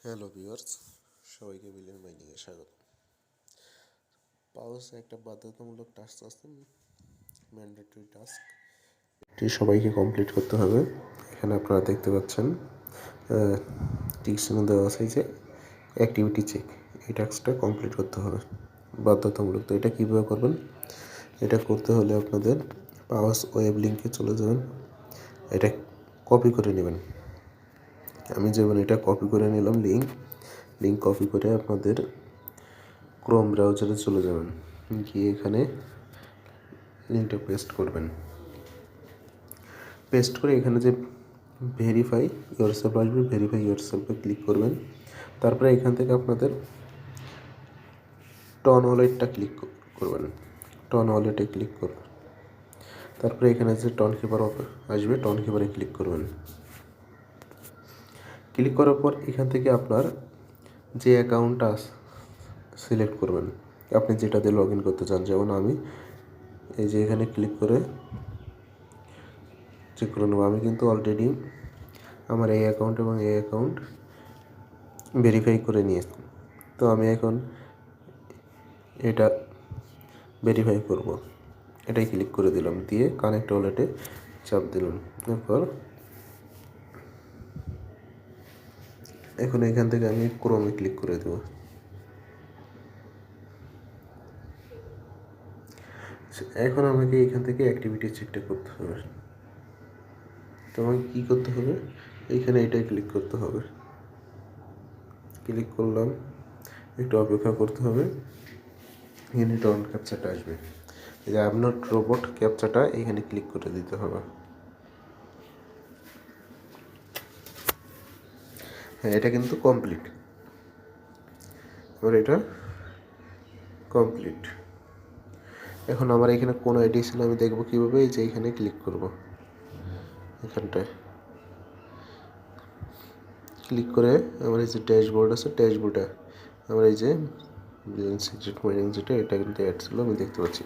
Hello viewers, সবাইকে billion মাইনিংয়ে স্বাগত। পাওস একটা বাধ্যতামূলক টাস্ক আছে, ম্যান্ডেটরি টাস্ক, এটি সবাইকে কমপ্লিট করতে হবে। এখানে আপনারা দেখতে পাচ্ছেন টিকসিনে দেওয়া আছে যে অ্যাক্টিভিটি চেক, এই টাস্কটা কমপ্লিট করতে হবে বাধ্যতামূলক। তো এটা কীভাবে করবেন? এটা করতে হলে আপনাদের পাওস ওয়েব লিঙ্কে চলে যাবেন, এটা কপি করে নেবেন। আমি যেমন এটা কপি করে নিলাম, লিঙ্ক কপি করে আপনাদের ক্রোম ব্রাউজারে চলে যাবেন, গিয়ে এখানে লিঙ্কটা পেস্ট করে এখানে যে ভেরিফাই ইয়োরসেলফ আসবে, ভেরিফাই ইয়োরসেলফে ক্লিক করবেন। তারপরে এখান থেকে আপনাদের টন ওয়ালেটটা ক্লিক করবেন, টন ওয়ালেটে ক্লিক করবেন। তারপরে এখানে যে টন কিপার আসবে, টন কিপারে ক্লিক করবেন। ক্লিক করার পর এখান থেকে আপনার যে অ্যাকাউন্টটা সিলেক্ট করবেন, আপনি যেটা দিয়ে লগ ইন করতে চান। যেমন আমি এই যে এখানে ক্লিক করে চেক করে নেবো। আমি কিন্তু অলরেডি আমার এই অ্যাকাউন্ট এবং এই অ্যাকাউন্ট ভেরিফাই করে নিয়েছি, তো আমি এখন এটা ভেরিফাই করব। এটাই ক্লিক করে দিলাম, দিয়ে কানেক্ট ওয়ালেটে চাপ দিলাম। এরপর এখন এখান থেকে আমি ক্রোমে ক্লিক করে দেব। এখন আমাকে এখান থেকে অ্যাক্টিভিটি চেকটা করতে হবে। তো আমাকে কী করতে হবে? এইখানে এটাই ক্লিক করতে হবে। ক্লিক করলাম, একটু অপেক্ষা করতে হবে। এখানে টন ক্যাপচারটা আসবে, এই যে আপনার রোবট ক্যাপচারটা এখানে ক্লিক করে দিতে হবে। হ্যাঁ, এটা কিন্তু কমপ্লিট। এবার এটা কমপ্লিট। এখন আমার এখানে কোন আইডি ছিল আমি দেখবো কীভাবে? এই যে এখানে ক্লিক করব, এখানটায় ক্লিক করে আমার এই যে ড্যাশবোর্ড আছে, ড্যাশবোর্ডে আমার এই যে সিক্রেট মাইনিং যেটা, এটা কিন্তু অ্যাড ছিল, আমি দেখতে পাচ্ছি।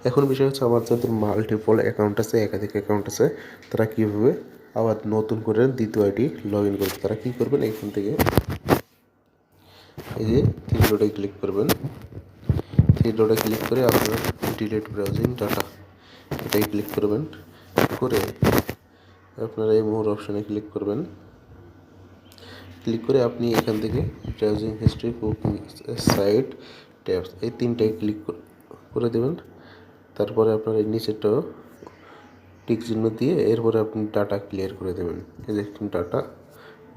এখন বিষয় হচ্ছে, আমার যাদের মাল্টিপল অ্যাকাউন্ট আছে, একাধিক অ্যাকাউন্ট আছে, তারা কীভাবে আবার নতুন করে দ্বিতীয় আইডি লগ ইন করবে? তারা কী করবেন? এখান থেকে এই যে থ্রি ডটে ক্লিক করবেন। থ্রি ডটে ক্লিক করে আপনার ডিলিট ব্রাউজিং ডাটা, এটাই ক্লিক করবেন। করে আপনারা এই মোর অপশানে ক্লিক করবেন। ক্লিক করে আপনি এখান থেকে browsing history, cooking site, tabs, এই তিনটায় ক্লিক করে দেবেন। তারপরে আপনার এই নিচেরটাও টিক চিহ্ন দিয়ে এরপরে আপনি ডাটা ক্লিয়ার করে দেবেন। এই যে ডাটা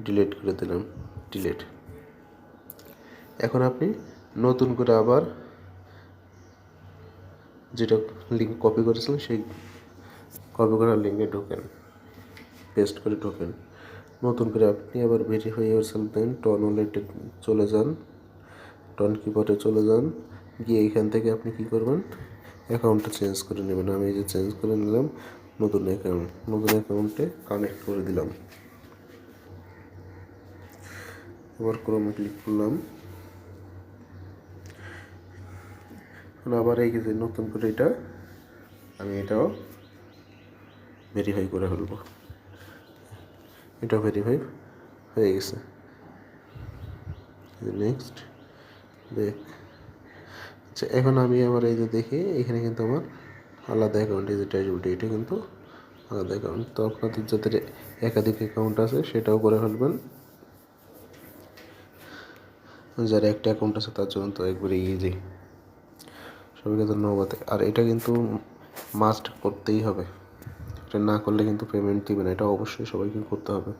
ডিলিট করে দিলাম, ডিলিট। এখন আপনি নতুন করে আবার যেটা লিঙ্ক কপি করেছিলেন, সেই কপি করার লিঙ্কে ঢোকেন, পেস্ট করে ঢোকেন। নতুন করে আপনি আবার ভেরিফাই ইয়োরসেলফ দেন, টন ওয়ালেটে চলে যান, টন কিপারে চলে যান, গিয়ে এখান থেকে আপনি কী করবেন? অ্যাকাউন্টটা চেঞ্জ করে নেবেন। আমি এই যে চেঞ্জ করে নিলাম, নতুন অ্যাকাউন্টে কানেক্ট করে দিলাম। এবার ক্রোমে ক্লিক করলাম। আবার এই যে নতুন করে আমি এটাও ভেরিফাই করে ফেলবো। এটা ভেরিফাই হয়ে গেছে। Next back. আচ্ছা, এখন আমি আমার এই যে দেখি, এখানে কিন্তু আমার আলাদা অ্যাকাউন্ট, এই যে ড্যাশবোর্ড, এটা কিন্তু আলাদা অ্যাকাউন্ট। তো আপনাদের যাদের একাধিক অ্যাকাউন্ট আছে সেটাও করে ফেলবেন। যার একটা অ্যাকাউন্ট আছে তার জন্য তো একবারে ইজি। সবাইকে ধন্যবাদ। আর এটা কিন্তু মাস্ট করতেই হবে, এটা না করলে কিন্তু পেমেন্ট দিবে না, এটা অবশ্যই সবাইকে করতে হবে।